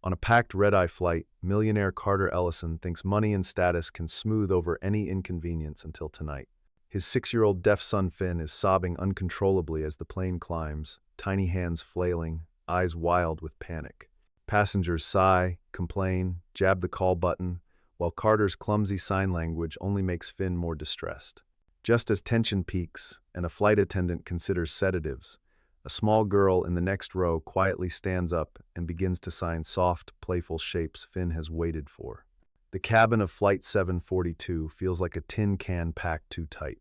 On a packed red-eye flight, millionaire Carter Ellison thinks money and status can smooth over any inconvenience until tonight. His 6-year-old deaf son Finn is sobbing uncontrollably as the plane climbs, tiny hands flailing, eyes wild with panic. Passengers sigh, complain, jab the call button, while Carter's clumsy sign language only makes Finn more distressed. Just as tension peaks and a flight attendant considers sedatives, a small girl in the next row quietly stands up and begins to sign soft, playful shapes Finn has waited for. The cabin of Flight 742 feels like a tin can packed too tight.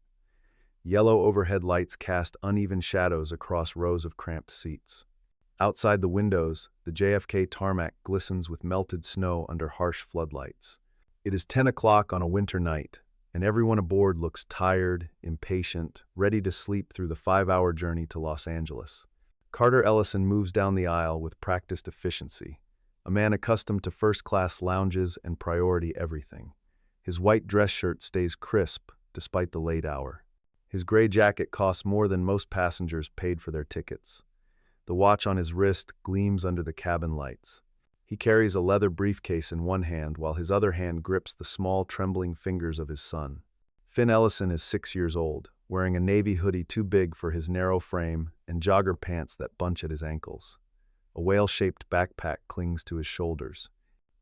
Yellow overhead lights cast uneven shadows across rows of cramped seats. Outside the windows, the JFK tarmac glistens with melted snow under harsh floodlights. It is 10 o'clock on a winter night, and everyone aboard looks tired, impatient, ready to sleep through the 5-hour journey to Los Angeles. Carter Ellison moves down the aisle with practiced efficiency, a man accustomed to first-class lounges and priority everything. His white dress shirt stays crisp despite the late hour. His gray jacket costs more than most passengers paid for their tickets. The watch on his wrist gleams under the cabin lights. He carries a leather briefcase in one hand while his other hand grips the small, trembling fingers of his son. Finn Ellison is 6 years old, wearing a navy hoodie too big for his narrow frame and jogger pants that bunch at his ankles. A whale-shaped backpack clings to his shoulders.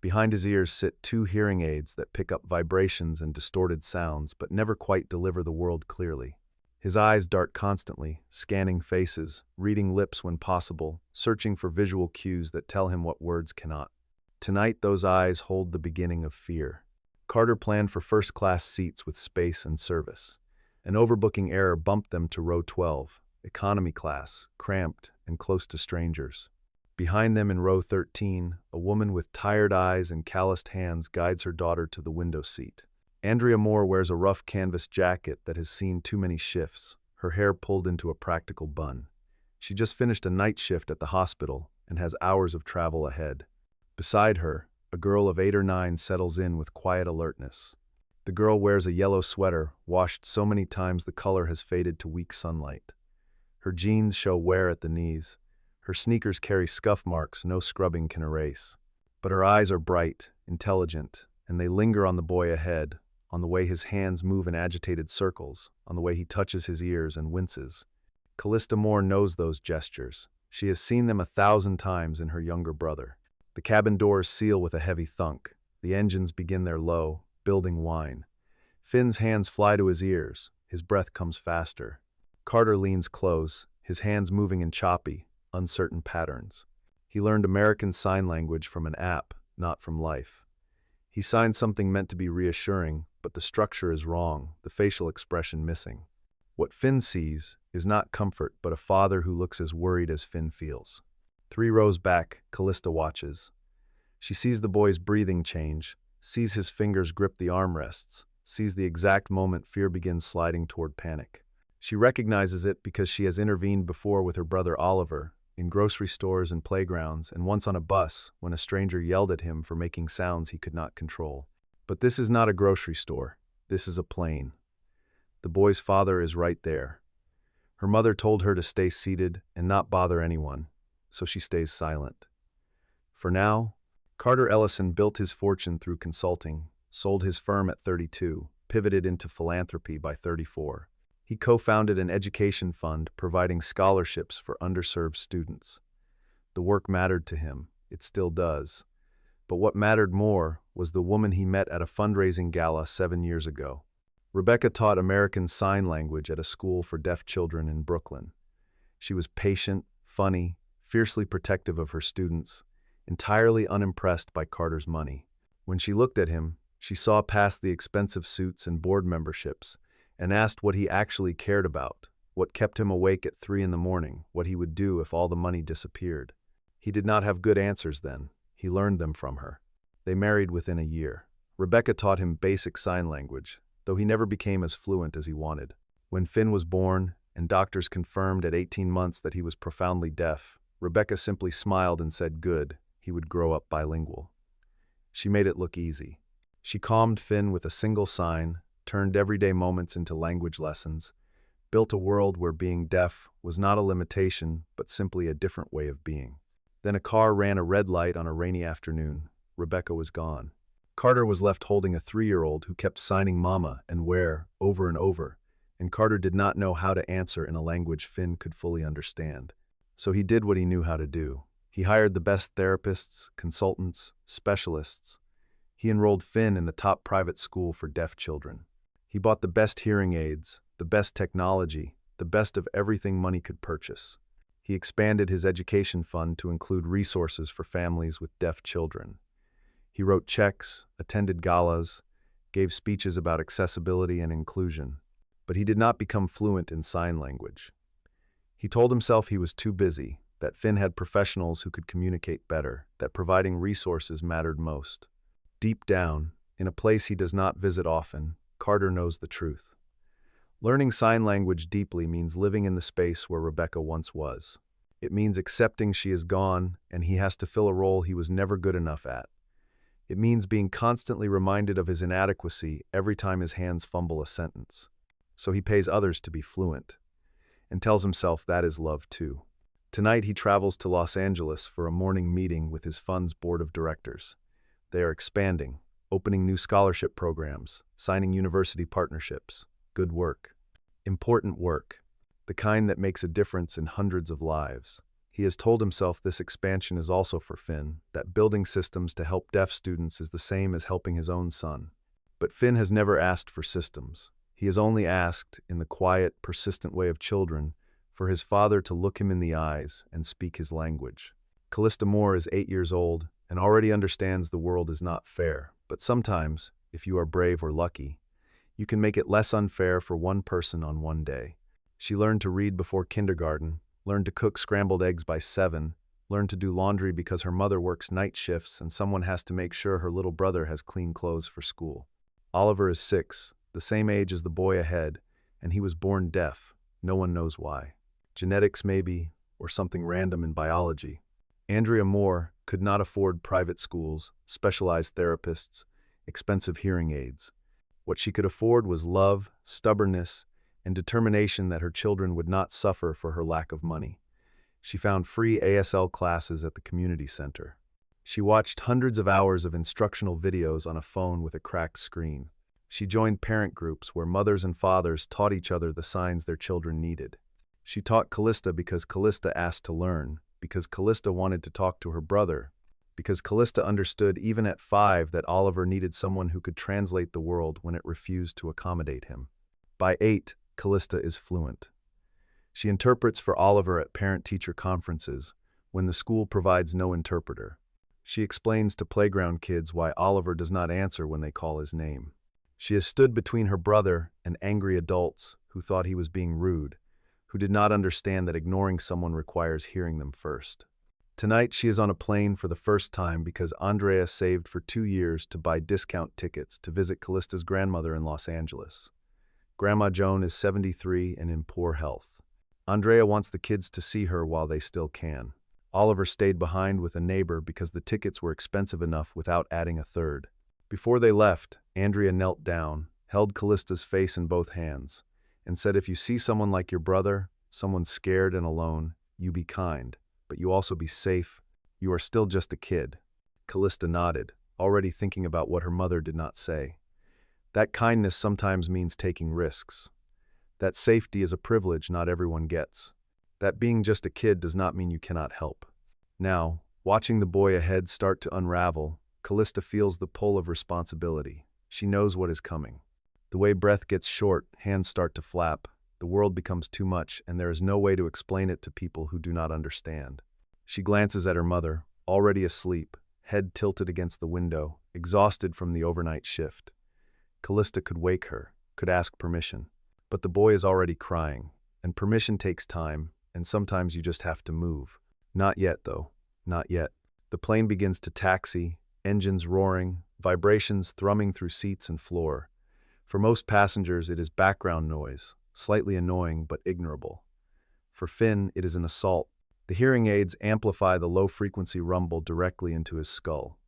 Behind his ears sit 2 hearing aids that pick up vibrations and distorted sounds but never quite deliver the world clearly. His eyes dart constantly, scanning faces, reading lips when possible, searching for visual cues that tell him what words cannot. Tonight, those eyes hold the beginning of fear. Carter planned for first-class seats with space and service. An overbooking error bumped them to row 12, economy class, cramped and close to strangers. Behind them in row 13, a woman with tired eyes and calloused hands guides her daughter to the window seat. Andrea Moore wears a rough canvas jacket that has seen too many shifts, her hair pulled into a practical bun. She just finished a night shift at the hospital and has hours of travel ahead. Beside her, a girl of 8 or 9 settles in with quiet alertness. The girl wears a yellow sweater, washed so many times the color has faded to weak sunlight. Her jeans show wear at the knees. Her sneakers carry scuff marks no scrubbing can erase. But her eyes are bright, intelligent, and they linger on the boy ahead, on the way his hands move in agitated circles, on the way he touches his ears and winces. Callista Moore knows those gestures. She has seen them 1,000 times in her younger brother. The cabin doors seal with a heavy thunk. The engines begin their low, building whine. Finn's hands fly to his ears. His breath comes faster. Carter leans close, his hands moving in choppy, uncertain patterns. He learned American Sign Language from an app, not from life. He signs something meant to be reassuring, but the structure is wrong, the facial expression missing. What Finn sees is not comfort, but a father who looks as worried as Finn feels. 3 rows back, Callista watches. She sees the boy's breathing change, sees his fingers grip the armrests, sees the exact moment fear begins sliding toward panic. She recognizes it because she has intervened before with her brother Oliver, in grocery stores and playgrounds, and once on a bus when a stranger yelled at him for making sounds he could not control. But this is not a grocery store. This is a plane. The boy's father is right there. Her mother told her to stay seated and not bother anyone, so she stays silent. For now, Carter Ellison built his fortune through consulting, sold his firm at 32, pivoted into philanthropy by 34. He co-founded an education fund providing scholarships for underserved students. The work mattered to him. It still does. But what mattered more was the woman he met at a fundraising gala 7 years ago. Rebecca taught American Sign Language at a school for deaf children in Brooklyn. She was patient, funny, fiercely protective of her students, entirely unimpressed by Carter's money. When she looked at him, she saw past the expensive suits and board memberships and asked what he actually cared about, what kept him awake at 3 in the morning, what he would do if all the money disappeared. He did not have good answers then. He learned them from her. They married within a year. Rebecca taught him basic sign language, though he never became as fluent as he wanted. When Finn was born, and doctors confirmed at 18 months that he was profoundly deaf, Rebecca simply smiled and said good, he would grow up bilingual. She made it look easy. She calmed Finn with a single sign, turned everyday moments into language lessons, built a world where being deaf was not a limitation, but simply a different way of being. Then a car ran a red light on a rainy afternoon. Rebecca was gone. Carter was left holding a 3-year-old who kept signing mama and where over and over, and Carter did not know how to answer in a language Finn could fully understand. So he did what he knew how to do. He hired the best therapists, consultants, specialists. He enrolled Finn in the top private school for deaf children. He bought the best hearing aids, the best technology, the best of everything money could purchase. He expanded his education fund to include resources for families with deaf children. He wrote checks, attended galas, gave speeches about accessibility and inclusion, but he did not become fluent in sign language. He told himself he was too busy, that Finn had professionals who could communicate better, that providing resources mattered most. Deep down, in a place he does not visit often, Carter knows the truth. Learning sign language deeply means living in the space where Rebecca once was. It means accepting she is gone and he has to fill a role he was never good enough at. It means being constantly reminded of his inadequacy every time his hands fumble a sentence. So he pays others to be fluent, and tells himself that is love too. Tonight he travels to Los Angeles for a morning meeting with his fund's board of directors. They are expanding, opening new scholarship programs, signing university partnerships. Good work. Important work. The kind that makes a difference in hundreds of lives. He has told himself this expansion is also for Finn, that building systems to help deaf students is the same as helping his own son. But Finn has never asked for systems. He has only asked, in the quiet, persistent way of children, for his father to look him in the eyes and speak his language. Callista Moore is 8 years old and already understands the world is not fair, but sometimes, if you are brave or lucky, you can make it less unfair for one person on one day. She learned to read before kindergarten, learned to cook scrambled eggs by 7, learned to do laundry because her mother works night shifts and someone has to make sure her little brother has clean clothes for school. Oliver is 6, the same age as the boy ahead, and he was born deaf. No one knows why. Genetics maybe, or something random in biology. Andrea Moore could not afford private schools, specialized therapists, expensive hearing aids. What she could afford was love, stubbornness, and determination that her children would not suffer for her lack of money. She found free ASL classes at the community center. She watched hundreds of hours of instructional videos on a phone with a cracked screen. She joined parent groups where mothers and fathers taught each other the signs their children needed. She taught Callista because Callista asked to learn, because Callista wanted to talk to her brother, because Callista understood even at 5 that Oliver needed someone who could translate the world when it refused to accommodate him. By 8, Callista is fluent. She interprets for Oliver at parent-teacher conferences when the school provides no interpreter. She explains to playground kids why Oliver does not answer when they call his name. She has stood between her brother and angry adults who thought he was being rude, who did not understand that ignoring someone requires hearing them first. Tonight she is on a plane for the first time because Andrea saved for 2 years to buy discount tickets to visit Callista's grandmother in Los Angeles. Grandma Joan is 73 and in poor health. Andrea wants the kids to see her while they still can. Oliver stayed behind with a neighbor because the tickets were expensive enough without adding a third. Before they left, Andrea knelt down, held Callista's face in both hands, and said, "If you see someone like your brother, someone scared and alone, you be kind, but you also be safe. You are still just a kid." Callista nodded, already thinking about what her mother did not say. That kindness sometimes means taking risks. That safety is a privilege not everyone gets. That being just a kid does not mean you cannot help. Now, watching the boy ahead start to unravel, Callista feels the pull of responsibility. She knows what is coming. The way breath gets short, hands start to flap, the world becomes too much, and there is no way to explain it to people who do not understand. She glances at her mother, already asleep, head tilted against the window, exhausted from the overnight shift. Callista could wake her, could ask permission. But the boy is already crying, and permission takes time, and sometimes you just have to move. Not yet, though. Not yet. The plane begins to taxi, engines roaring, vibrations thrumming through seats and floor. For most passengers, it is background noise, slightly annoying but ignorable. For Finn, it is an assault. The hearing aids amplify the low-frequency rumble directly into his skull.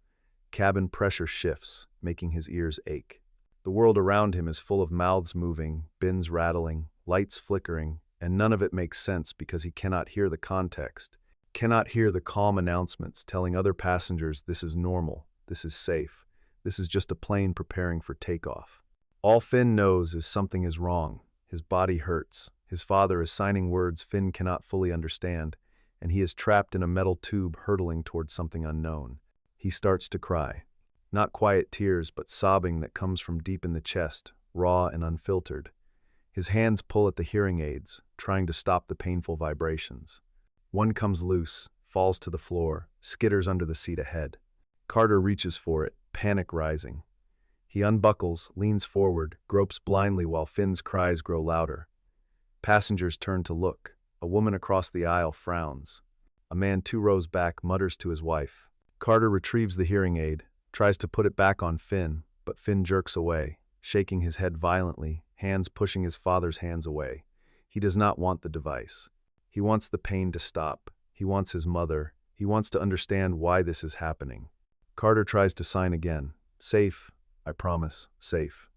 Cabin pressure shifts, making his ears ache. The world around him is full of mouths moving, bins rattling, lights flickering, and none of it makes sense because he cannot hear the context. cannot hear the calm announcements telling other passengers this is normal, this is safe, this is just a plane preparing for takeoff. All Finn knows is something is wrong. His body hurts. His father is signing words Finn cannot fully understand, and he is trapped in a metal tube hurtling towards something unknown. He starts to cry. Not quiet tears, but sobbing that comes from deep in the chest, raw and unfiltered. His hands pull at the hearing aids, trying to stop the painful vibrations. One comes loose, falls to the floor, skitters under the seat ahead. Carter reaches for it, panic rising. He unbuckles, leans forward, gropes blindly while Finn's cries grow louder. Passengers turn to look. A woman across the aisle frowns. A man 2 rows back mutters to his wife. Carter retrieves the hearing aid, tries to put it back on Finn, but Finn jerks away, shaking his head violently, hands pushing his father's hands away. He does not want the device. He wants the pain to stop. He wants his mother. He wants to understand why this is happening. Carter tries to sign again. Safe, I promise, safe.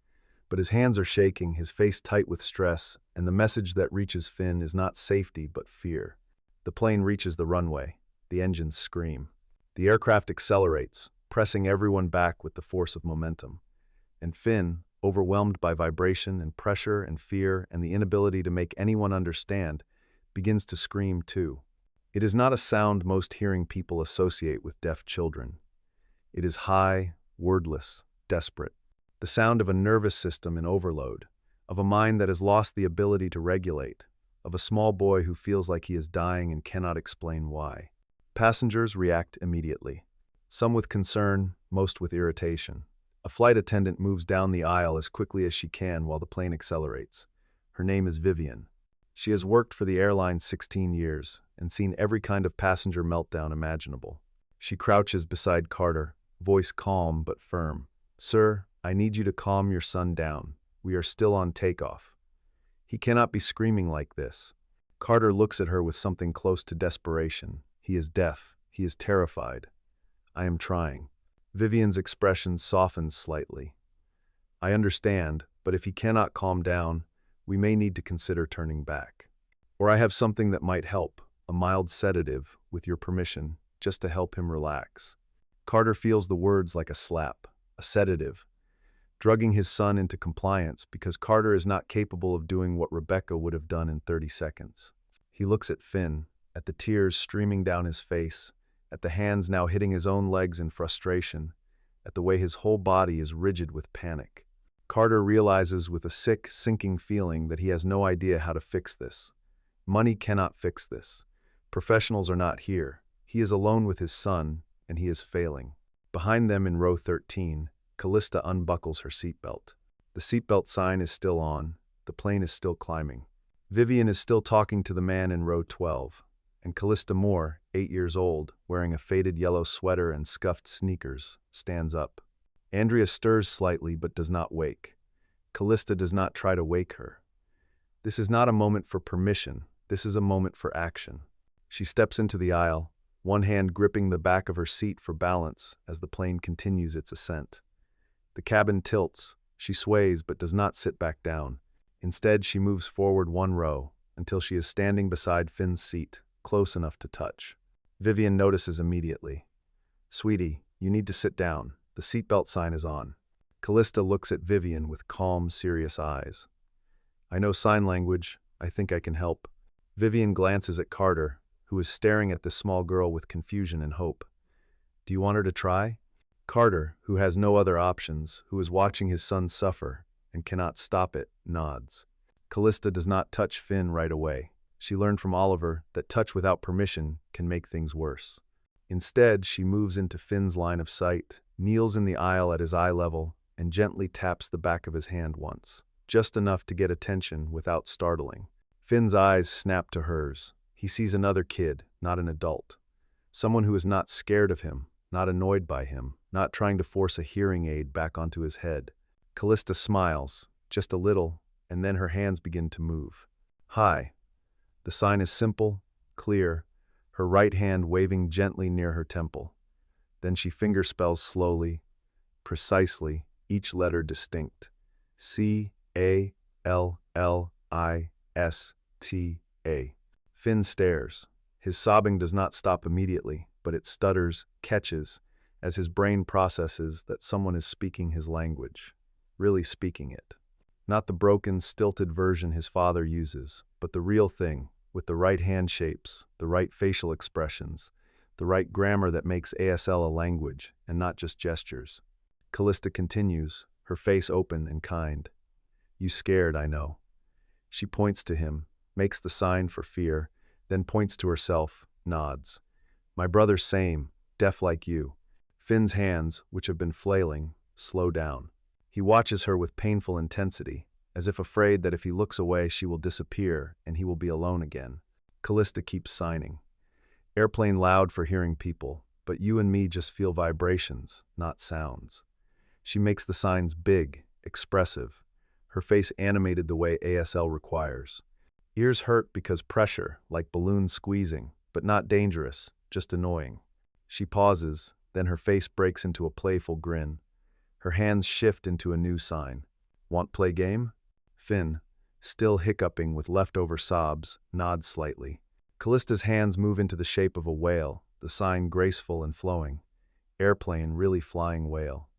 But his hands are shaking, his face tight with stress, and the message that reaches Finn is not safety but fear. The plane reaches the runway. The engines scream. The aircraft accelerates, pressing everyone back with the force of momentum. And Finn, overwhelmed by vibration and pressure and fear and the inability to make anyone understand, begins to scream too. It is not a sound most hearing people associate with deaf children. It is high, wordless, desperate. The sound of a nervous system in overload, of a mind that has lost the ability to regulate, of a small boy who feels like he is dying and cannot explain why. Passengers react immediately. Some with concern, most with irritation. A flight attendant moves down the aisle as quickly as she can while the plane accelerates. Her name is Vivian. She has worked for the airline 16 years and seen every kind of passenger meltdown imaginable. She crouches beside Carter, voice calm but firm. "Sir, I need you to calm your son down. We are still on takeoff. He cannot be screaming like this." Carter looks at her with something close to desperation. He is deaf. He is terrified. "I am trying." Vivian's expression softens slightly. "I understand, but if he cannot calm down, we may need to consider turning back. Or I have something that might help, a mild sedative, with your permission, just to help him relax." Carter feels the words like a slap, a sedative, drugging his son into compliance because Carter is not capable of doing what Rebecca would have done in 30 seconds. He looks at Finn, at the tears streaming down his face, at the hands now hitting his own legs in frustration, at the way his whole body is rigid with panic. Carter realizes with a sick, sinking feeling that he has no idea how to fix this. Money cannot fix this. Professionals are not here. He is alone with his son, and he is failing. Behind them in row 13, Callista unbuckles her seatbelt. The seatbelt sign is still on. The plane is still climbing. Vivian is still talking to the man in row 12, and Callista Moore, 8 years old, wearing a faded yellow sweater and scuffed sneakers, stands up. Andrea stirs slightly but does not wake. Callista does not try to wake her. This is not a moment for permission. This is a moment for action. She steps into the aisle, one hand gripping the back of her seat for balance as the plane continues its ascent. The cabin tilts. She sways but does not sit back down. Instead, she moves forward 1 row until she is standing beside Finn's seat, close enough to touch. Vivian notices immediately. "Sweetie, you need to sit down. The seatbelt sign is on." Callista looks at Vivian with calm, serious eyes. "I know sign language. I think I can help." Vivian glances at Carter, who is staring at the small girl with confusion and hope. "Do you want her to try?" Carter, who has no other options, who is watching his son suffer and cannot stop it, nods. Callista does not touch Finn right away. She learned from Oliver that touch without permission can make things worse. Instead, she moves into Finn's line of sight, kneels in the aisle at his eye level, and gently taps the back of his hand once, just enough to get attention without startling. Finn's eyes snap to hers. He sees another kid, not an adult. Someone who is not scared of him, not annoyed by him, not trying to force a hearing aid back onto his head. Callista smiles, just a little, and then her hands begin to move. "Hi." The sign is simple, clear, her right hand waving gently near her temple. Then she fingerspells slowly, precisely, each letter distinct. Callista. Finn stares. His sobbing does not stop immediately, but it stutters, catches, as his brain processes that someone is speaking his language, really speaking it. Not the broken, stilted version his father uses, but the real thing, with the right hand shapes, the right facial expressions, the right grammar that makes ASL a language and not just gestures. Callista continues, her face open and kind. You scared, I know. She points to him, makes the sign for fear, then points to herself, nods. My brother's same, deaf like you. Finn's hands, which have been flailing, slow down. He watches her with painful intensity, as if afraid that if he looks away she will disappear and he will be alone again. Callista keeps signing. Airplane loud for hearing people, but you and me just feel vibrations, not sounds. She makes the signs big, expressive, her face animated the way ASL requires. Ears hurt because pressure, like balloons squeezing, but not dangerous, just annoying. She pauses, then her face breaks into a playful grin. Her hands shift into a new sign. Want play game? Finn, still hiccuping with leftover sobs, nods slightly. Callista's hands move into the shape of a whale, the sign graceful and flowing. Airplane, really flying whale.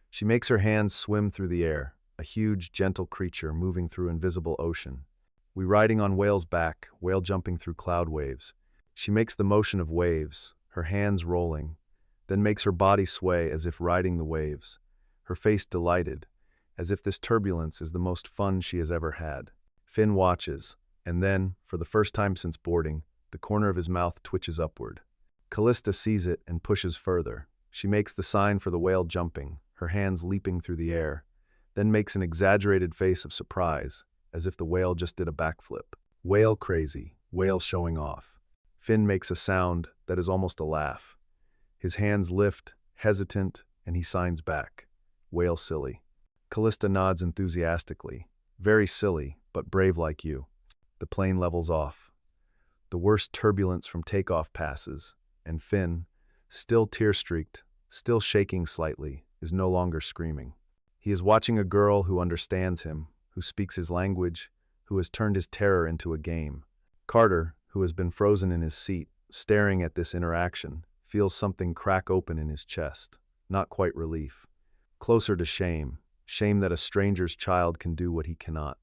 She makes her hands swim through the air, a huge, gentle creature moving through invisible ocean. We riding on whale's back, whale jumping through cloud waves. She makes the motion of waves, her hands rolling, then makes her body sway as if riding the waves, her face delighted, as if this turbulence is the most fun she has ever had. Finn watches, and then, for the first time since boarding, the corner of his mouth twitches upward. Callista sees it and pushes further. She makes the sign for the whale jumping, her hands leaping through the air, then makes an exaggerated face of surprise, as if the whale just did a backflip. Whale crazy, whale showing off. Finn makes a sound that is almost a laugh. His hands lift, hesitant, and he signs back. Whale silly. Callista nods enthusiastically. Very silly, but brave like you. The plane levels off. The worst turbulence from takeoff passes, and Finn, still tear-streaked, still shaking slightly, is no longer screaming. He is watching a girl who understands him, who speaks his language, who has turned his terror into a game. Carter, who has been frozen in his seat, staring at this interaction, feels something crack open in his chest. Not quite relief. Closer to shame. Shame that a stranger's child can do what he cannot.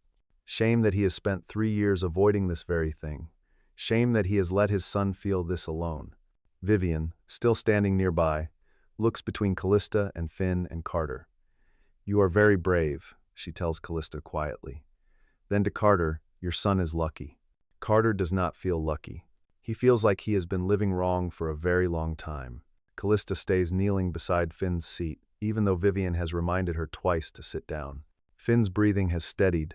Shame that he has spent 3 years avoiding this very thing. Shame that he has let his son feel this alone. Vivian, still standing nearby, looks between Callista and Finn and Carter. You are very brave, she tells Callista quietly. Then to Carter, your son is lucky. Carter does not feel lucky. He feels like he has been living wrong for a very long time. Callista stays kneeling beside Finn's seat, even though Vivian has reminded her twice to sit down. Finn's breathing has steadied,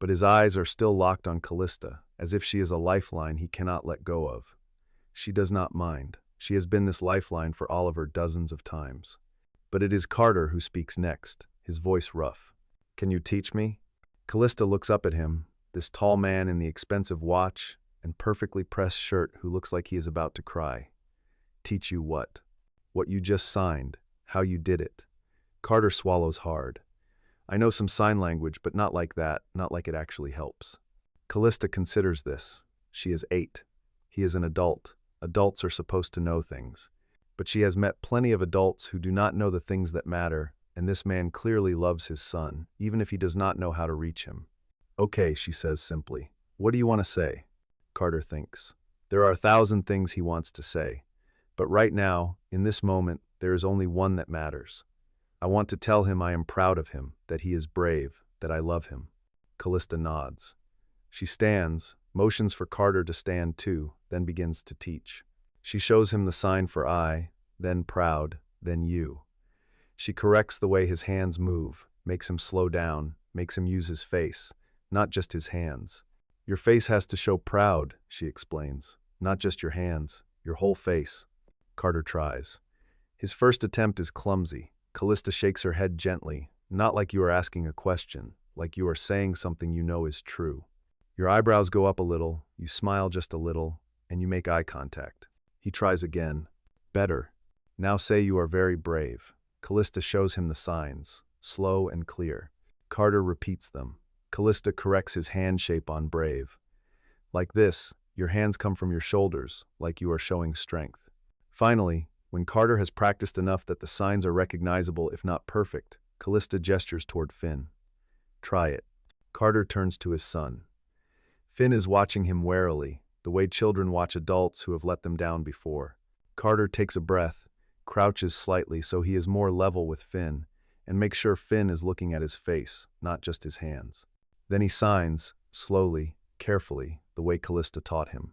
but his eyes are still locked on Callista, as if she is a lifeline he cannot let go of. She does not mind. She has been this lifeline for Oliver dozens of times. But it is Carter who speaks next, his voice rough. Can you teach me? Callista looks up at him, this tall man in the expensive watch and perfectly pressed shirt who looks like he is about to cry. Teach you what? What you just signed, how you did it. Carter swallows hard. I know some sign language, but not like that, not like it actually helps. Callista considers this. She is 8. He is an adult. Adults are supposed to know things. But she has met plenty of adults who do not know the things that matter, and this man clearly loves his son, even if he does not know how to reach him. Okay, she says simply. What do you want to say? Carter thinks. There are 1,000 things he wants to say. But right now, in this moment, there is only one that matters. I want to tell him I am proud of him, that he is brave, that I love him. Callista nods. She stands, motions for Carter to stand too, then begins to teach. She shows him the sign for I, then proud, then you. She corrects the way his hands move, makes him slow down, makes him use his face, not just his hands. Your face has to show proud, she explains. Not just your hands, your whole face. Carter tries. His first attempt is clumsy. Callista shakes her head gently, not like you are asking a question, like you are saying something you know is true. Your eyebrows go up a little, you smile just a little, and you make eye contact. He tries again. Better. Now say you are very brave. Callista shows him the signs, slow and clear. Carter repeats them. Callista corrects his hand shape on brave. Like this, Your hands come from your shoulders, like you are showing strength. Finally, when Carter has practiced enough that the signs are recognizable if not perfect, Callista gestures toward Finn. Try it. Carter turns to his son. Finn is watching him warily, the way children watch adults who have let them down before. Carter takes a breath, crouches slightly so he is more level with Finn, and makes sure Finn is looking at his face, not just his hands. Then he signs, slowly, carefully, the way Callista taught him.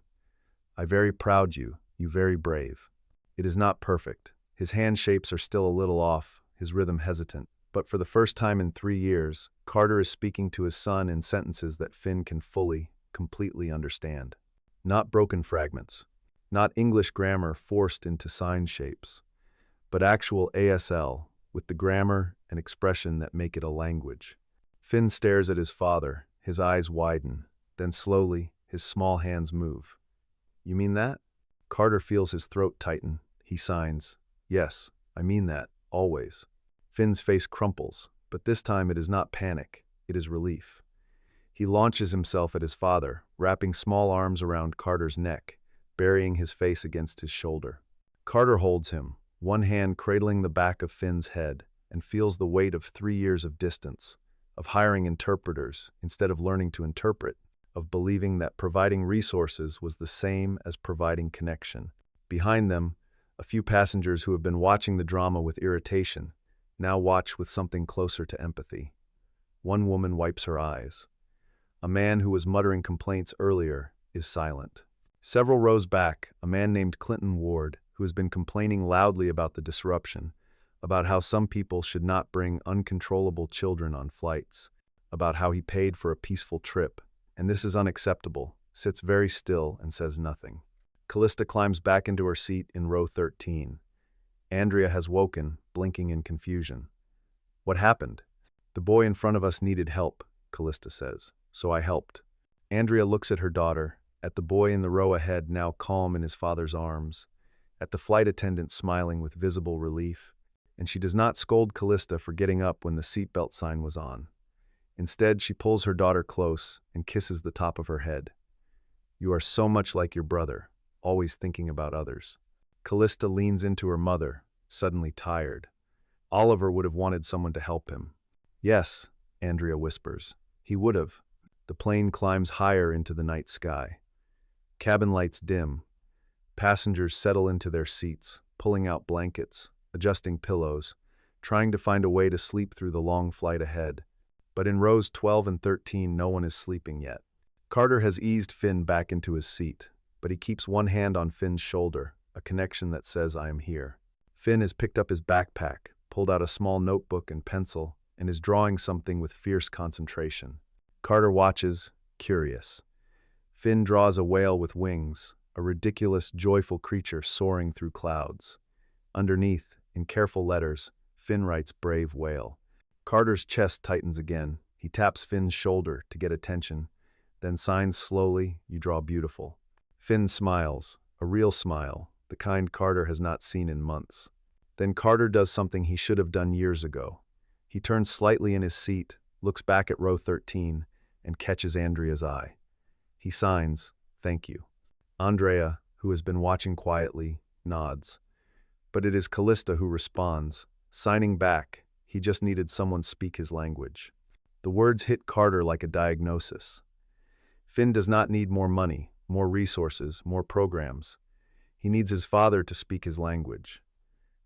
I very proud you very brave. It is not perfect. His hand shapes are still a little off, his rhythm hesitant. But for the first time in 3 years, Carter is speaking to his son in sentences that Finn can fully, completely understand. Not broken fragments. Not English grammar forced into sign shapes. But actual ASL, with the grammar and expression that make it a language. Finn stares at his father, his eyes widen, then slowly, his small hands move. You mean that? Carter feels his throat tighten. He signs, yes, I mean that, always. Finn's face crumples, but this time it is not panic, it is relief. He launches himself at his father, wrapping small arms around Carter's neck, burying his face against his shoulder. Carter holds him, one hand cradling the back of Finn's head, and feels the weight of 3 years of distance, of hiring interpreters instead of learning to interpret, of believing that providing resources was the same as providing connection. Behind them, a few passengers who have been watching the drama with irritation now watch with something closer to empathy. One woman wipes her eyes. A man who was muttering complaints earlier is silent. Several rows back, a man named Clinton Ward, who has been complaining loudly about the disruption, about how some people should not bring uncontrollable children on flights, about how he paid for a peaceful trip, and this is unacceptable, sits very still and says nothing. Callista climbs back into her seat in row 13. Andrea has woken, blinking in confusion. What happened? The boy in front of us needed help, Callista says, so I helped. Andrea looks at her daughter, at the boy in the row ahead now calm in his father's arms, at the flight attendant smiling with visible relief, and she does not scold Callista for getting up when the seatbelt sign was on. Instead, she pulls her daughter close and kisses the top of her head. You are so much like your brother, always thinking about others. Callista leans into her mother, suddenly tired. Oliver would have wanted someone to help him. Yes, Andrea whispers. He would have. The plane climbs higher into the night sky. Cabin lights dim. Passengers settle into their seats, pulling out blankets, adjusting pillows, trying to find a way to sleep through the long flight ahead. But in rows 12 and 13, no one is sleeping yet. Carter has eased Finn back into his seat, but he keeps one hand on Finn's shoulder, a connection that says, I am here. Finn has picked up his backpack, pulled out a small notebook and pencil, and is drawing something with fierce concentration. Carter watches, curious. Finn draws a whale with wings, a ridiculous, joyful creature soaring through clouds. Underneath, in careful letters, Finn writes brave whale. Carter's chest tightens again. He taps Finn's shoulder to get attention, then signs slowly, you draw beautiful. Finn smiles, a real smile, the kind Carter has not seen in months. Then Carter does something he should have done years ago. He turns slightly in his seat, looks back at row 13, and catches Andrea's eye. He signs, thank you. Andrea, who has been watching quietly, nods. But it is Callista who responds, signing back. He just needed someone speak his language. The words hit Carter like a diagnosis. Finn does not need more money, more resources, more programs. He needs his father to speak his language,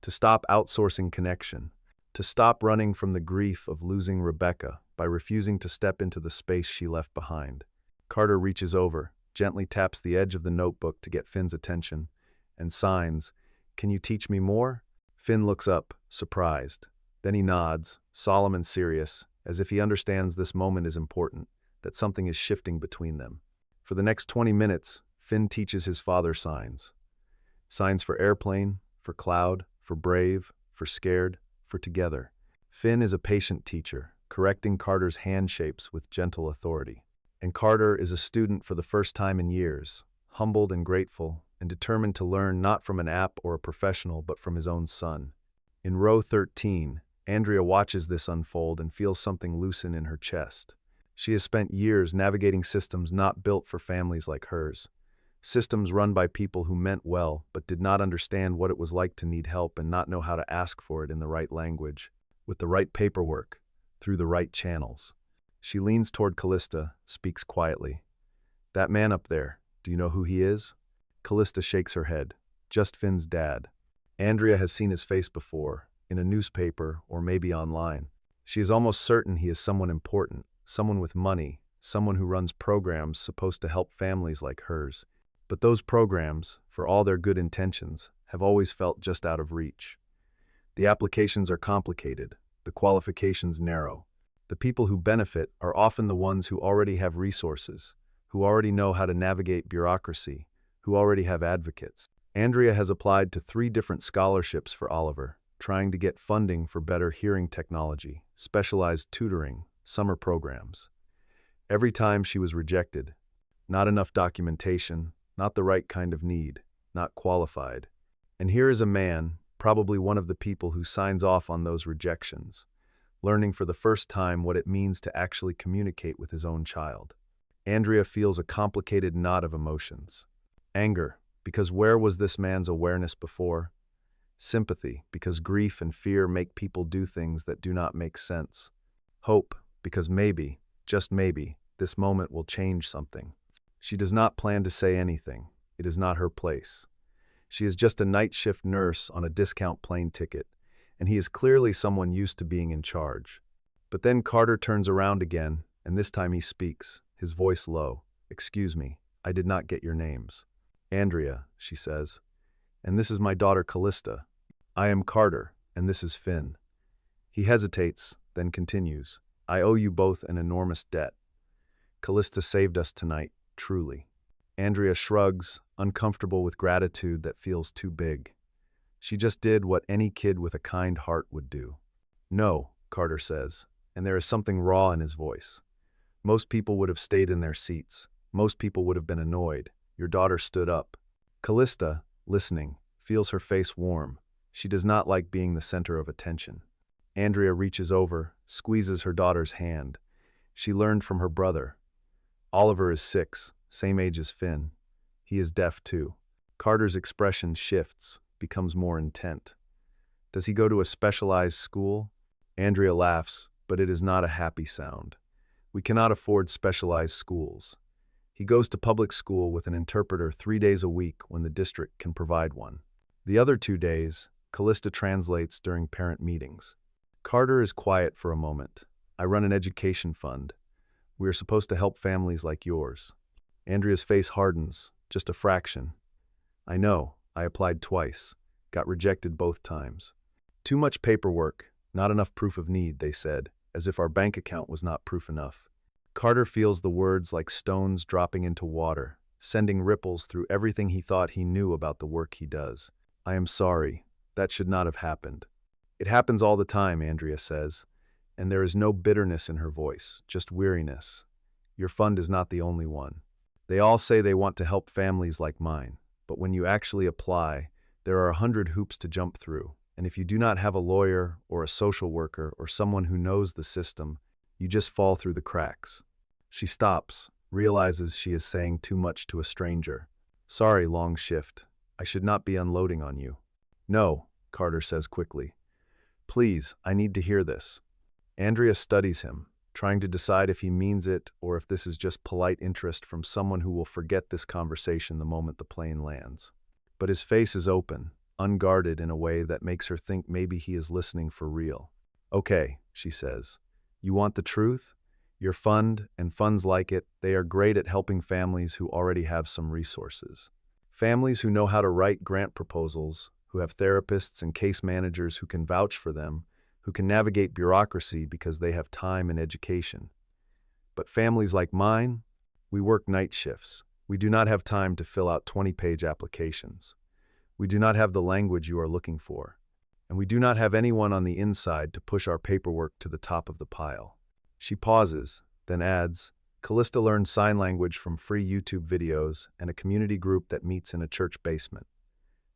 to stop outsourcing connection, to stop running from the grief of losing Rebecca by refusing to step into the space she left behind. Carter reaches over, gently taps the edge of the notebook to get Finn's attention, and signs, Can you teach me more? Finn looks up, surprised. Then he nods, solemn and serious, as if he understands this moment is important, that something is shifting between them. For the next 20 minutes, Finn teaches his father signs. Signs for airplane, for cloud, for brave, for scared, for together. Finn is a patient teacher, correcting Carter's hand shapes with gentle authority. And Carter is a student for the first time in years, humbled and grateful, and determined to learn not from an app or a professional, but from his own son. In row 13, Andrea watches this unfold and feels something loosen in her chest. She has spent years navigating systems not built for families like hers. Systems run by people who meant well but did not understand what it was like to need help and not know how to ask for it in the right language, with the right paperwork, through the right channels. She leans toward Callista, speaks quietly. "That man up there, do you know who he is?" Callista shakes her head. "Just Finn's dad." Andrea has seen his face before, in a newspaper or maybe online. She is almost certain he is someone important, someone with money, someone who runs programs supposed to help families like hers. But those programs, for all their good intentions, have always felt just out of reach. The applications are complicated, the qualifications narrow. The people who benefit are often the ones who already have resources, who already know how to navigate bureaucracy, who already have advocates. Andrea has applied to 3 different scholarships for Oliver, trying to get funding for better hearing technology, specialized tutoring, summer programs. Every time she was rejected. Not enough documentation, not the right kind of need, not qualified. And here is a man, probably one of the people who signs off on those rejections, learning for the first time what it means to actually communicate with his own child. Andrea feels a complicated knot of emotions. Anger, because where was this man's awareness before? Sympathy, because grief and fear make people do things that do not make sense. Hope, because maybe, just maybe, this moment will change something. She does not plan to say anything. It is not her place. She is just a night shift nurse on a discount plane ticket, and he is clearly someone used to being in charge. But then Carter turns around again, and this time he speaks, his voice low. "Excuse me, I did not get your names." "Andrea," she says, "and this is my daughter Callista. I am Carter, and this is Finn." He hesitates, then continues, "I owe you both an enormous debt. Callista saved us tonight, truly." Andrea shrugs, uncomfortable with gratitude that feels too big. She just did what any kid with a kind heart would do. "No," Carter says, and there is something raw in his voice. "Most people would have stayed in their seats. Most people would have been annoyed. Your daughter stood up." Callista, listening, feels her face warm. She does not like being the center of attention. Andrea reaches over, squeezes her daughter's hand. She learned from her brother. Oliver is 6, same age as Finn. He is deaf too. Carter's expression shifts, becomes more intent. Does he go to a specialized school? Andrea laughs, but it is not a happy sound. We cannot afford specialized schools. He goes to public school with an interpreter 3 days a week when the district can provide one. The other 2 days, Callista translates during parent meetings. Carter is quiet for a moment. "I run an education fund. We are supposed to help families like yours." Andrea's face hardens, just a fraction. "I know, I applied twice. Got rejected both times. Too much paperwork, not enough proof of need," they said, as if our bank account was not proof enough. Carter feels the words like stones dropping into water, sending ripples through everything he thought he knew about the work he does. "I am sorry. That should not have happened." "It happens all the time," Andrea says, and there is no bitterness in her voice, just weariness. "Your fund is not the only one. They all say they want to help families like mine, but when you actually apply, there are 100 hoops to jump through, and if you do not have a lawyer or a social worker or someone who knows the system, you just fall through the cracks." She stops, realizes she is saying too much to a stranger. "Sorry, long shift. I should not be unloading on you." "No," Carter says quickly. "Please, I need to hear this." Andrea studies him, trying to decide if he means it or if this is just polite interest from someone who will forget this conversation the moment the plane lands. But his face is open, unguarded in a way that makes her think maybe he is listening for real. "Okay," she says. "You want the truth? Your fund, and funds like it, they are great at helping families who already have some resources. Families who know how to write grant proposals, who have therapists and case managers who can vouch for them, who can navigate bureaucracy because they have time and education. But families like mine, we work night shifts. We do not have time to fill out 20-page applications. We do not have the language you are looking for. And we do not have anyone on the inside to push our paperwork to the top of the pile." She pauses, then adds, "Callista learned sign language from free YouTube videos and a community group that meets in a church basement.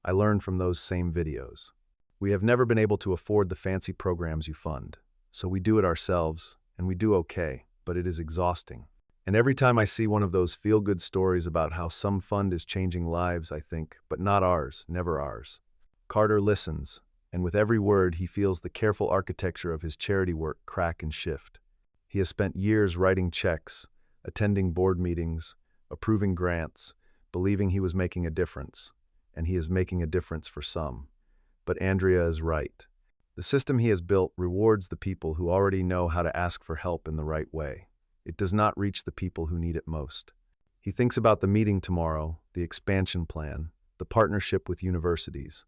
I learned from those same videos. We have never been able to afford the fancy programs you fund, so we do it ourselves, and we do okay, but it is exhausting. And every time I see one of those feel-good stories about how some fund is changing lives, I think, but not ours, never ours. Carter listens, and with every word he feels the careful architecture of his charity work crack and shift. He has spent years writing checks, attending board meetings, approving grants, believing he was making a difference, and he is making a difference for some. But Andrea is right. The system he has built rewards the people who already know how to ask for help in the right way. It does not reach the people who need it most. He thinks about the meeting tomorrow, the expansion plan, the partnership with universities.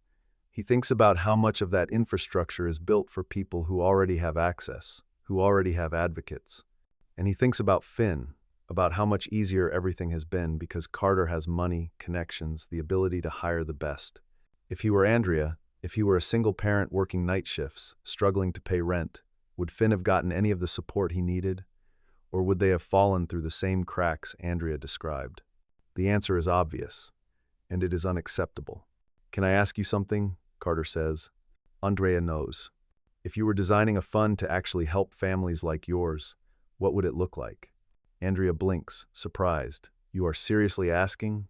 He thinks about how much of that infrastructure is built for people who already have access, who already have advocates. And he thinks about Finn, about how much easier everything has been because Carter has money, connections, the ability to hire the best. If he were Andrea, if he were a single parent working night shifts, struggling to pay rent, would Finn have gotten any of the support he needed? Or would they have fallen through the same cracks Andrea described? The answer is obvious, and it is unacceptable. Can I ask you something? Carter says. Andrea knows. If you were designing a fund to actually help families like yours, what would it look like? Andrea blinks, surprised. You are seriously asking?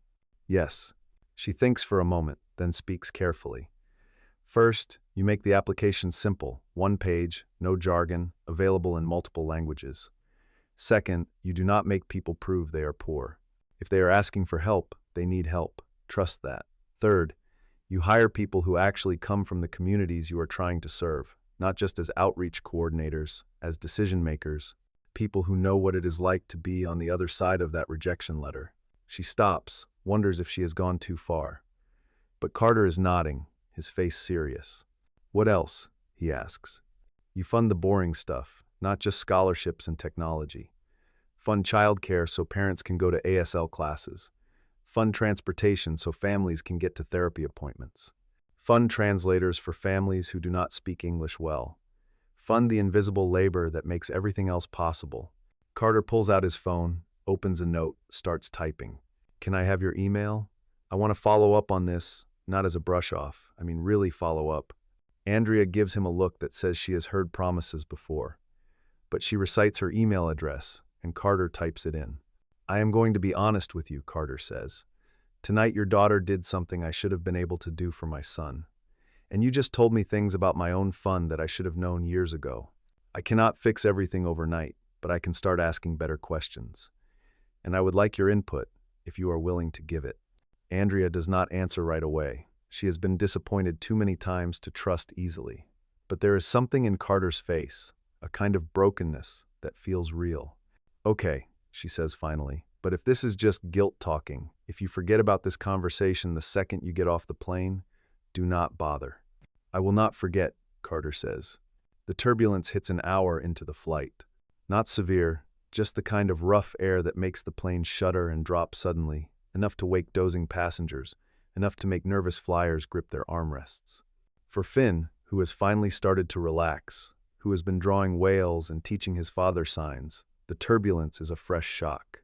Yes. She thinks for a moment, then speaks carefully. First, you make the application simple, one page, no jargon, available in multiple languages. Second, you do not make people prove they are poor. If they are asking for help, they need help. Trust that. Third, you hire people who actually come from the communities you are trying to serve, not just as outreach coordinators, as decision makers, people who know what it is like to be on the other side of that rejection letter. She stops, wonders if she has gone too far. But Carter is nodding, his face serious. What else? He asks. You fund the boring stuff, not just scholarships and technology. Fund childcare so parents can go to ASL classes. Fund transportation so families can get to therapy appointments. Fund translators for families who do not speak English well. Fund the invisible labor that makes everything else possible. Carter pulls out his phone, opens a note, starts typing. Can I have your email? I want to follow up on this, not as a brush-off. I mean really follow up. Andrea gives him a look that says she has heard promises before. But she recites her email address, and Carter types it in. I am going to be honest with you, Carter says. Tonight your daughter did something I should have been able to do for my son. And you just told me things about my own fund that I should have known years ago. I cannot fix everything overnight, but I can start asking better questions. And I would like your input, if you are willing to give it. Andrea does not answer right away. She has been disappointed too many times to trust easily. But there is something in Carter's face, a kind of brokenness that feels real. Okay, she says finally, but if this is just guilt talking, if you forget about this conversation the second you get off the plane, do not bother. I will not forget, Carter says. The turbulence hits an hour into the flight. Not severe, just the kind of rough air that makes the plane shudder and drop suddenly, enough to wake dozing passengers, enough to make nervous flyers grip their armrests. For Finn, who has finally started to relax, who has been drawing whales and teaching his father signs, the turbulence is a fresh shock.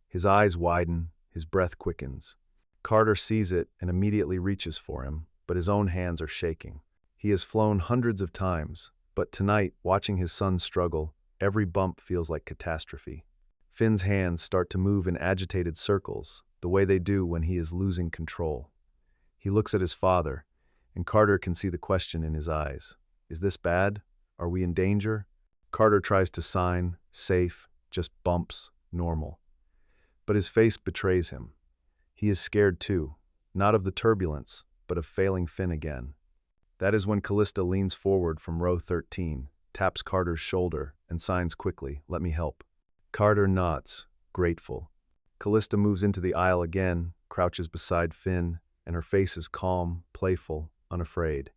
His eyes widen, his breath quickens. Carter sees it and immediately reaches for him, but his own hands are shaking. He has flown hundreds of times, but tonight, watching his son struggle, every bump feels like catastrophe. Finn's hands start to move in agitated circles, the way they do when he is losing control. He looks at his father, and Carter can see the question in his eyes. Is this bad? Are we in danger? Carter tries to sign, safe, just bumps, normal. But his face betrays him. He is scared too, not of the turbulence, but of failing Finn again. That is when Callista leans forward from row 13, taps Carter's shoulder, and signs quickly, "Let me help." Carter nods, grateful. Callista moves into the aisle again, crouches beside Finn, and her face is calm, playful, unafraid.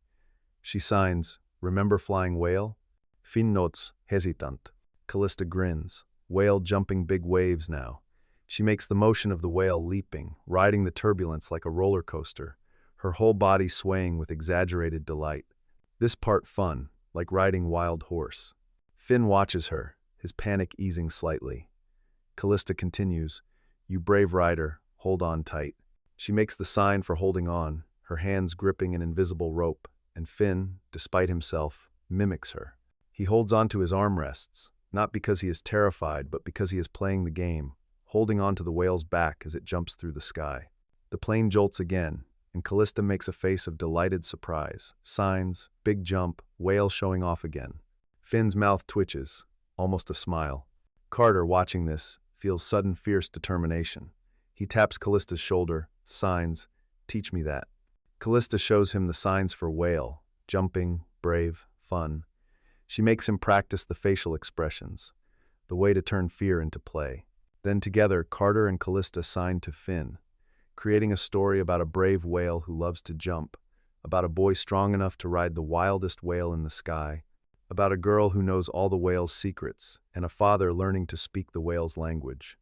She signs, "Remember flying whale?" Finn nods, hesitant. Callista grins, whale jumping big waves now. She makes the motion of the whale leaping, riding the turbulence like a roller coaster, her whole body swaying with exaggerated delight. This part fun, like riding wild horse. Finn watches her, his panic easing slightly. Callista continues, "You brave rider, hold on tight." She makes the sign for holding on, her hands gripping an invisible rope, and Finn, despite himself, mimics her. He holds onto his armrests, not because he is terrified, but because he is playing the game, holding on to the whale's back as it jumps through the sky. The plane jolts again, and Callista makes a face of delighted surprise. Signs, big jump, whale showing off again. Finn's mouth twitches, almost a smile. Carter, watching this, feels sudden fierce determination. He taps Callista's shoulder, signs, "Teach me that." Callista shows him the signs for whale, jumping, brave, fun. She makes him practice the facial expressions, the way to turn fear into play. Then together, Carter and Callista sign to Finn, creating a story about a brave whale who loves to jump, about a boy strong enough to ride the wildest whale in the sky, about a girl who knows all the whale's secrets, and a father learning to speak the whale's language.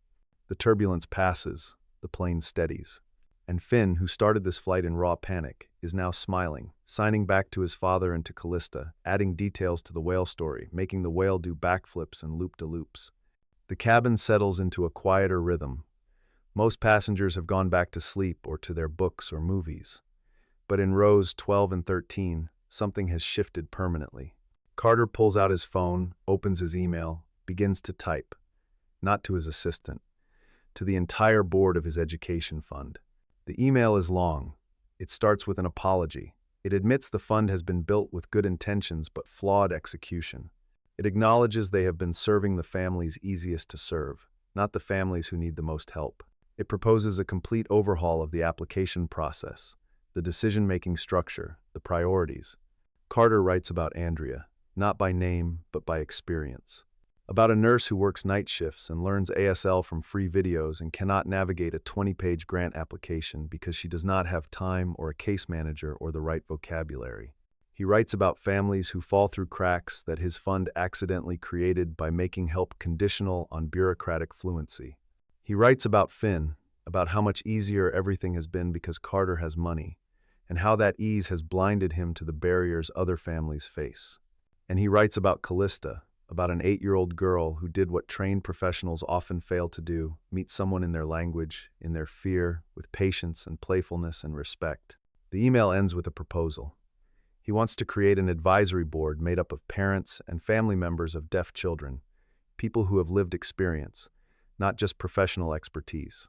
The turbulence passes, the plane steadies, and Finn, who started this flight in raw panic, is now smiling, signing back to his father and to Callista, adding details to the whale story, making the whale do backflips and loop-de-loops. The cabin settles into a quieter rhythm. Most passengers have gone back to sleep or to their books or movies. But in rows 12 and 13, something has shifted permanently. Carter pulls out his phone, opens his email, begins to type. Not to his assistant, to the entire board of his education fund. The email is long. It starts with an apology. It admits the fund has been built with good intentions but flawed execution. It acknowledges they have been serving the families easiest to serve, not the families who need the most help. It proposes a complete overhaul of the application process, the decision-making structure, the priorities. Carter writes about Andrea, not by name, but by experience. About a nurse who works night shifts and learns ASL from free videos and cannot navigate a 20-page grant application because she does not have time or a case manager or the right vocabulary. He writes about families who fall through cracks that his fund accidentally created by making help conditional on bureaucratic fluency. He writes about Finn, about how much easier everything has been because Carter has money, and how that ease has blinded him to the barriers other families face. And he writes about Callista, about an 8-year-old girl who did what trained professionals often fail to do, meet someone in their language, in their fear, with patience and playfulness and respect. The email ends with a proposal. He wants to create an advisory board made up of parents and family members of deaf children, people who have lived experience, not just professional expertise.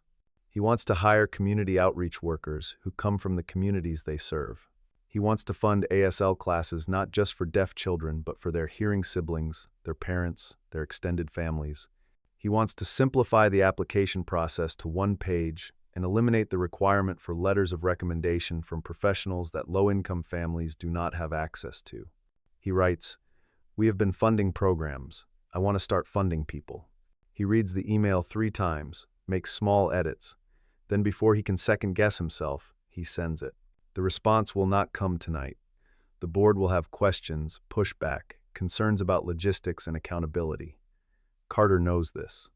He wants to hire community outreach workers who come from the communities they serve. He wants to fund ASL classes not just for deaf children, but for their hearing siblings, their parents, their extended families. He wants to simplify the application process to one page and eliminate the requirement for letters of recommendation from professionals that low-income families do not have access to. He writes, "We have been funding programs. I want to start funding people." He reads the email 3 times, makes small edits. Then before he can second-guess himself, he sends it. The response will not come tonight. The board will have questions, pushback, concerns about logistics and accountability. Carter knows this.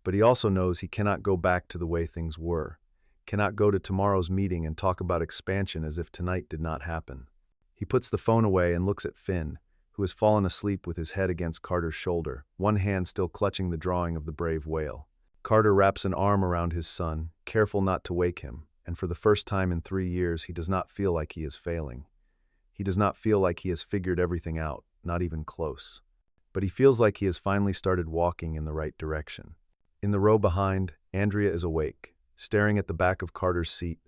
But he also knows he cannot go back to the way things were, cannot go to tomorrow's meeting and talk about expansion as if tonight did not happen. He puts the phone away and looks at Finn, who has fallen asleep with his head against Carter's shoulder, one hand still clutching the drawing of the brave whale. Carter wraps an arm around his son, careful not to wake him, and for the first time in 3 years he does not feel like he is failing. He does not feel like he has figured everything out, not even close. But he feels like he has finally started walking in the right direction. In the row behind, Andrea is awake, staring at the back of Carter's seat,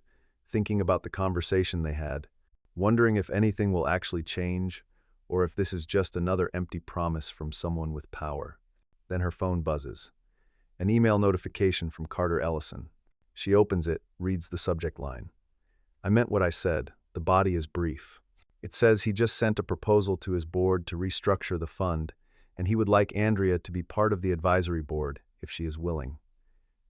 thinking about the conversation they had, wondering if anything will actually change, or if this is just another empty promise from someone with power. Then her phone buzzes. An email notification from Carter Ellison. She opens it, reads the subject line. "I meant what I said. The body is brief." It says he just sent a proposal to his board to restructure the fund, and he would like Andrea to be part of the advisory board, if she is willing.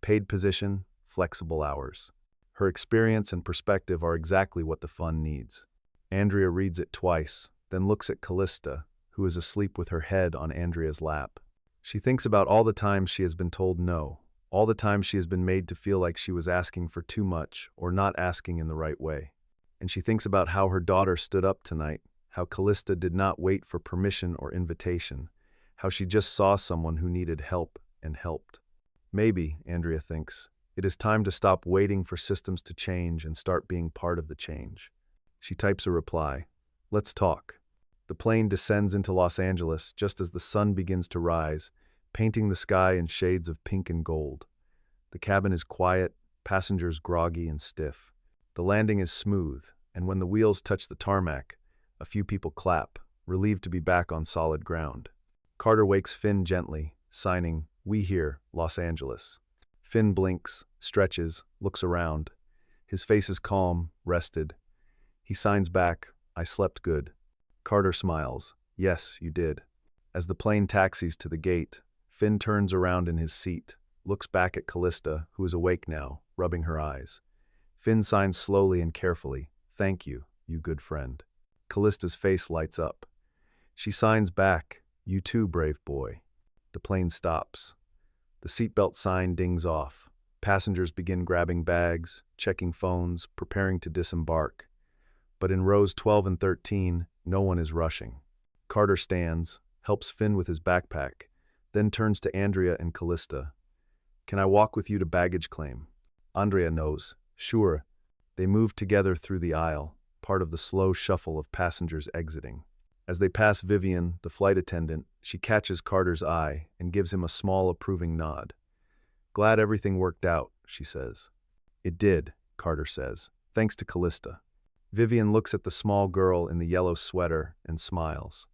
Paid position, flexible hours. Her experience and perspective are exactly what the fund needs. Andrea reads it twice, then looks at Callista, who is asleep with her head on Andrea's lap. She thinks about all the times she has been told no, all the times she has been made to feel like she was asking for too much or not asking in the right way. And she thinks about how her daughter stood up tonight, how Callista did not wait for permission or invitation, how she just saw someone who needed help and helped. Maybe, Andrea thinks, it is time to stop waiting for systems to change and start being part of the change. She types a reply. "Let's talk." The plane descends into Los Angeles just as the sun begins to rise, painting the sky in shades of pink and gold. The cabin is quiet, passengers groggy and stiff. The landing is smooth, and when the wheels touch the tarmac, a few people clap, relieved to be back on solid ground. Carter wakes Finn gently, signing, "We here, Los Angeles." Finn blinks, stretches, looks around. His face is calm, rested. He signs back, "I slept good." Carter smiles, "Yes, you did." As the plane taxis to the gate, Finn turns around in his seat, looks back at Callista, who is awake now, rubbing her eyes. Finn signs slowly and carefully, "Thank you, you good friend." Callista's face lights up. She signs back, "You too, brave boy." The plane stops. The seatbelt sign dings off. Passengers begin grabbing bags, checking phones, preparing to disembark. But in rows 12 and 13, no one is rushing. Carter stands, helps Finn with his backpack, then turns to Andrea and Callista. "Can I walk with you to baggage claim?" Andrea knows. "Sure." They move together through the aisle, part of the slow shuffle of passengers exiting. As they pass Vivian, the flight attendant, she catches Carter's eye and gives him a small approving nod. "Glad everything worked out," she says. "It did," Carter says, "thanks to Callista." Vivian looks at the small girl in the yellow sweater and smiles.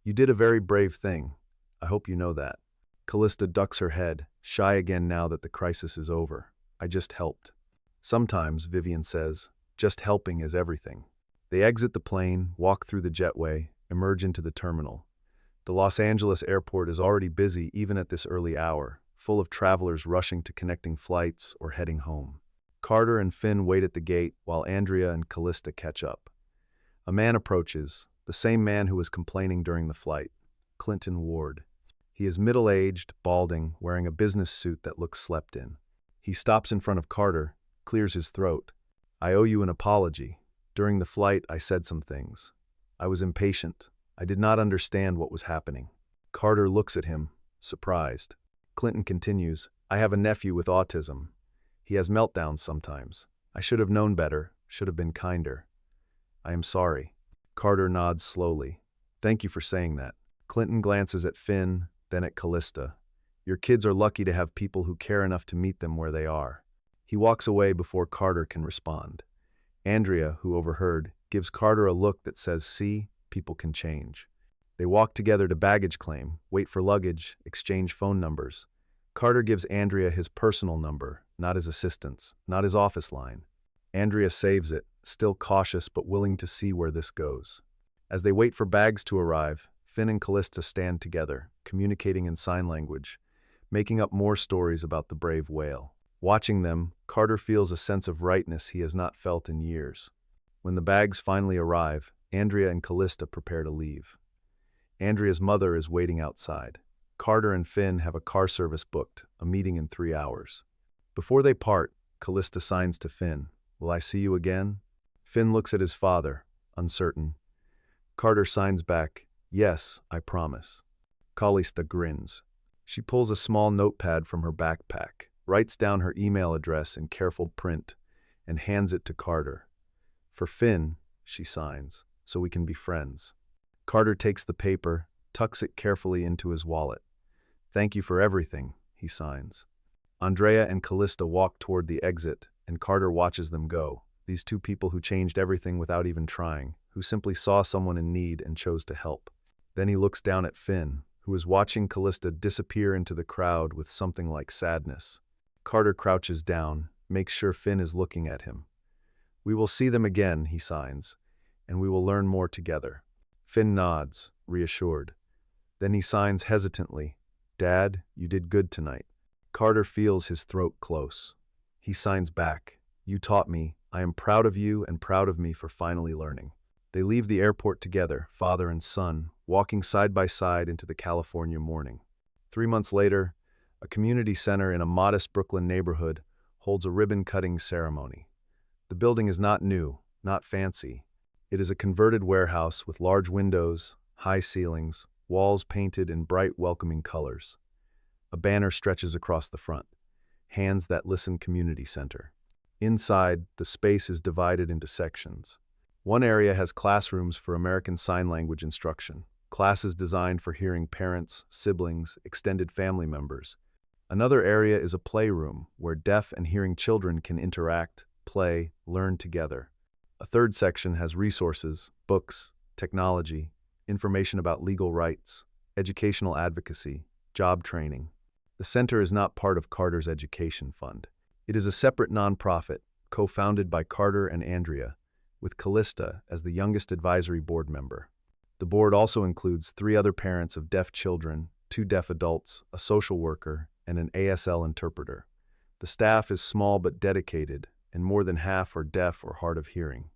"You did a very brave thing. I hope you know that." Callista ducks her head, shy again now that the crisis is over. "I just helped." "Sometimes," Vivian says, "just helping is everything." They exit the plane, walk through the jetway, emerge into the terminal. The Los Angeles airport is already busy even at this early hour, full of travelers rushing to connecting flights or heading home. Carter and Finn wait at the gate while Andrea and Callista catch up. A man approaches, the same man who was complaining during the flight, Clinton Ward. He is middle-aged, balding, wearing a business suit that looks slept in. He stops in front of Carter, clears his throat. "I owe you an apology. During the flight, I said some things. I was impatient. I did not understand what was happening." Carter looks at him, surprised. Clinton continues, "I have a nephew with autism. He has meltdowns sometimes. I should have known better, should have been kinder. I am sorry." Carter nods slowly. "Thank you for saying that." Clinton glances at Finn, then at Callista. "Your kids are lucky to have people who care enough to meet them where they are." He walks away before Carter can respond. Andrea, who overheard, gives Carter a look that says, "See, people can change." They walk together to baggage claim, wait for luggage, exchange phone numbers. Carter gives Andrea his personal number, not his assistant's, not his office line. Andrea saves it, still cautious but willing to see where this goes. As they wait for bags to arrive, Finn and Callista stand together, communicating in sign language, making up more stories about the brave whale. Watching them, Carter feels a sense of rightness he has not felt in years. When the bags finally arrive, Andrea and Callista prepare to leave. Andrea's mother is waiting outside. Carter and Finn have a car service booked, a meeting in 3 hours. Before they part, Callista signs to Finn, "Will I see you again?" Finn looks at his father, uncertain. Carter signs back, "Yes, I promise." Callista grins. She pulls a small notepad from her backpack, writes down her email address in careful print, and hands it to Carter. "For Finn," she signs, "so we can be friends." Carter takes the paper, tucks it carefully into his wallet. "Thank you for everything," he signs. Andrea and Callista walk toward the exit, and Carter watches them go. These two people who changed everything without even trying, who simply saw someone in need and chose to help. Then he looks down at Finn, who is watching Callista disappear into the crowd with something like sadness. Carter crouches down, makes sure Finn is looking at him. "We will see them again," he signs, "and we will learn more together." Finn nods, reassured. Then he signs hesitantly, "Dad, you did good tonight." Carter feels his throat close. He signs back, "You taught me. I am proud of you and proud of me for finally learning." They leave the airport together, father and son, walking side by side into the California morning. 3 months later, a community center in a modest Brooklyn neighborhood holds a ribbon-cutting ceremony. The building is not new, not fancy. It is a converted warehouse with large windows, high ceilings, walls painted in bright, welcoming colors. A banner stretches across the front, "Hands That Listen Community Center." Inside, the space is divided into sections. One area has classrooms for American Sign Language instruction. classes designed for hearing parents, siblings, extended family members. Another area is a playroom where deaf and hearing children can interact, play, learn together. A third section has resources, books, technology, information about legal rights, educational advocacy, job training. The center is not part of Carter's education fund. It is a separate nonprofit, co-founded by Carter and Andrea, with Callista as the youngest advisory board member. The board also includes 3 other parents of deaf children, 2 deaf adults, a social worker, and an ASL interpreter. The staff is small but dedicated, and more than half are deaf or hard of hearing.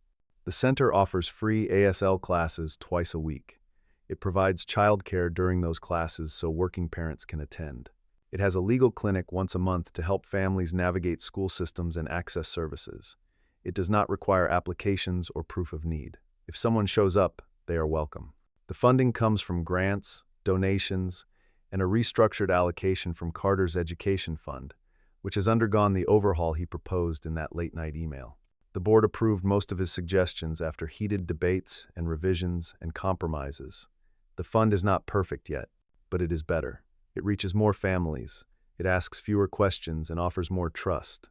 The center offers free ASL classes twice a week. It provides childcare during those classes so working parents can attend. It has a legal clinic once a month to help families navigate school systems and access services. It does not require applications or proof of need. If someone shows up, they are welcome. The funding comes from grants, donations, and a restructured allocation from Carter's education fund, which has undergone the overhaul he proposed in that late-night email. The board approved most of his suggestions after heated debates and revisions and compromises. The fund is not perfect yet, but it is better. It reaches more families, it asks fewer questions, and offers more trust.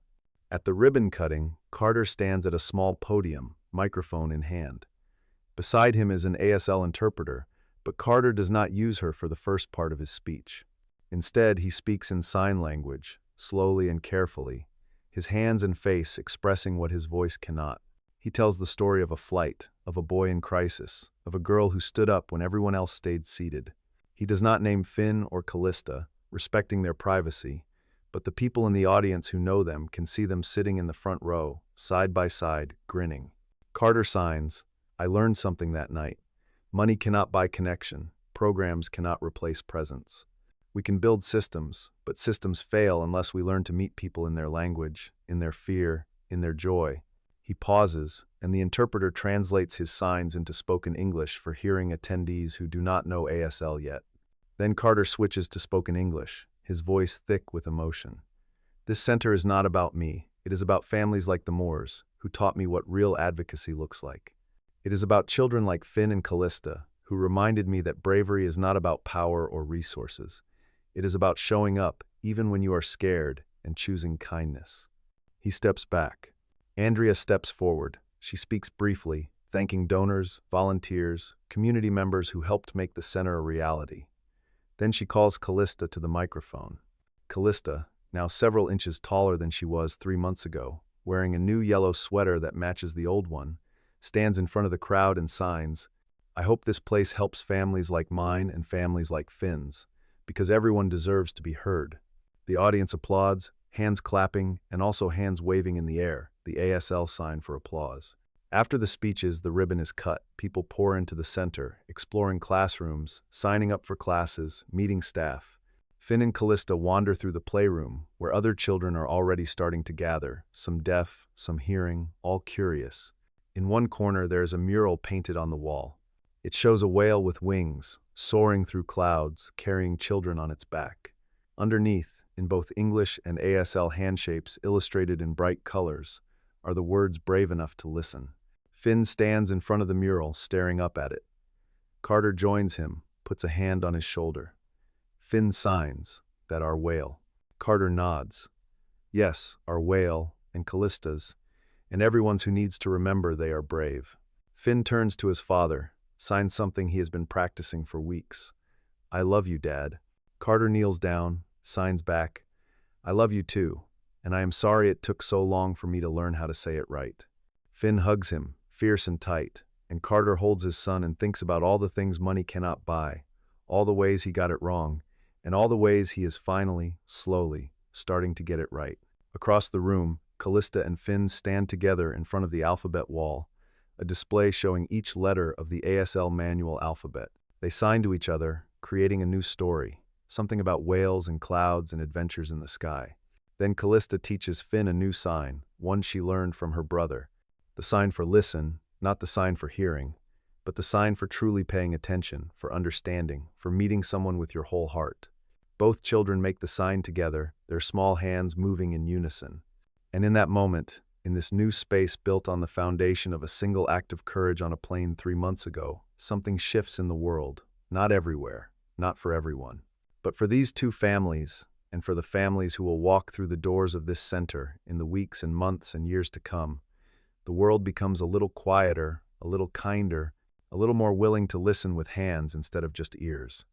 At the ribbon cutting, Carter stands at a small podium, microphone in hand. Beside him is an ASL interpreter, but Carter does not use her for the first part of his speech. Instead, he speaks in sign language, slowly and carefully, his hands and face expressing what his voice cannot. He tells the story of a flight, of a boy in crisis, of a girl who stood up when everyone else stayed seated. He does not name Finn or Callista, respecting their privacy, but the people in the audience who know them can see them sitting in the front row, side by side, grinning. Carter signs, "I learned something that night. Money cannot buy connection. Programs cannot replace presence. We can build systems, but systems fail unless we learn to meet people in their language, in their fear, in their joy." He pauses, and the interpreter translates his signs into spoken English for hearing attendees who do not know ASL yet. Then Carter switches to spoken English, his voice thick with emotion. "This center is not about me. It is about families like the Moores, who taught me what real advocacy looks like. It is about children like Finn and Callista, who reminded me that bravery is not about power or resources. It is about showing up, even when you are scared, and choosing kindness." He steps back. Andrea steps forward. She speaks briefly, thanking donors, volunteers, community members who helped make the center a reality. Then she calls Callista to the microphone. Callista, now several inches taller than she was 3 months ago, wearing a new yellow sweater that matches the old one, stands in front of the crowd and signs, "I hope this place helps families like mine and families like Finn's, because everyone deserves to be heard." The audience applauds, hands clapping, and also hands waving in the air, the ASL sign for applause. After the speeches, the ribbon is cut. People pour into the center, exploring classrooms, signing up for classes, meeting staff. Finn and Callista wander through the playroom, where other children are already starting to gather, some deaf, some hearing, all curious. In one corner, there is a mural painted on the wall. It shows a whale with wings, soaring through clouds, carrying children on its back. Underneath, in both English and ASL handshapes illustrated in bright colors, are the words "brave enough to listen." Finn stands in front of the mural, staring up at it. Carter joins him, puts a hand on his shoulder. Finn signs, "That our whale." Carter nods. "Yes, our whale, and Callista's, and everyone's who needs to remember they are brave." Finn turns to his father, signs something he has been practicing for weeks. "I love you, Dad." Carter kneels down, signs back, "I love you too, and I am sorry it took so long for me to learn how to say it right." Finn hugs him, fierce and tight, and Carter holds his son and thinks about all the things money cannot buy, all the ways he got it wrong, and all the ways he is finally, slowly, starting to get it right. Across the room, Callista and Finn stand together in front of the alphabet wall, a display showing each letter of the ASL manual alphabet. They sign to each other, creating a new story, something about whales and clouds and adventures in the sky. Then Callista teaches Finn a new sign, one she learned from her brother. The sign for listen, not the sign for hearing, but the sign for truly paying attention, for understanding, for meeting someone with your whole heart. Both children make the sign together, their small hands moving in unison. And in that moment, in this new space built on the foundation of a single act of courage on a plane 3 months ago, something shifts in the world, Not everywhere, not for everyone. But for these two families, and for the families who will walk through the doors of this center in the weeks and months and years to come, the world becomes a little quieter, a little kinder, a little more willing to listen with hands instead of just ears.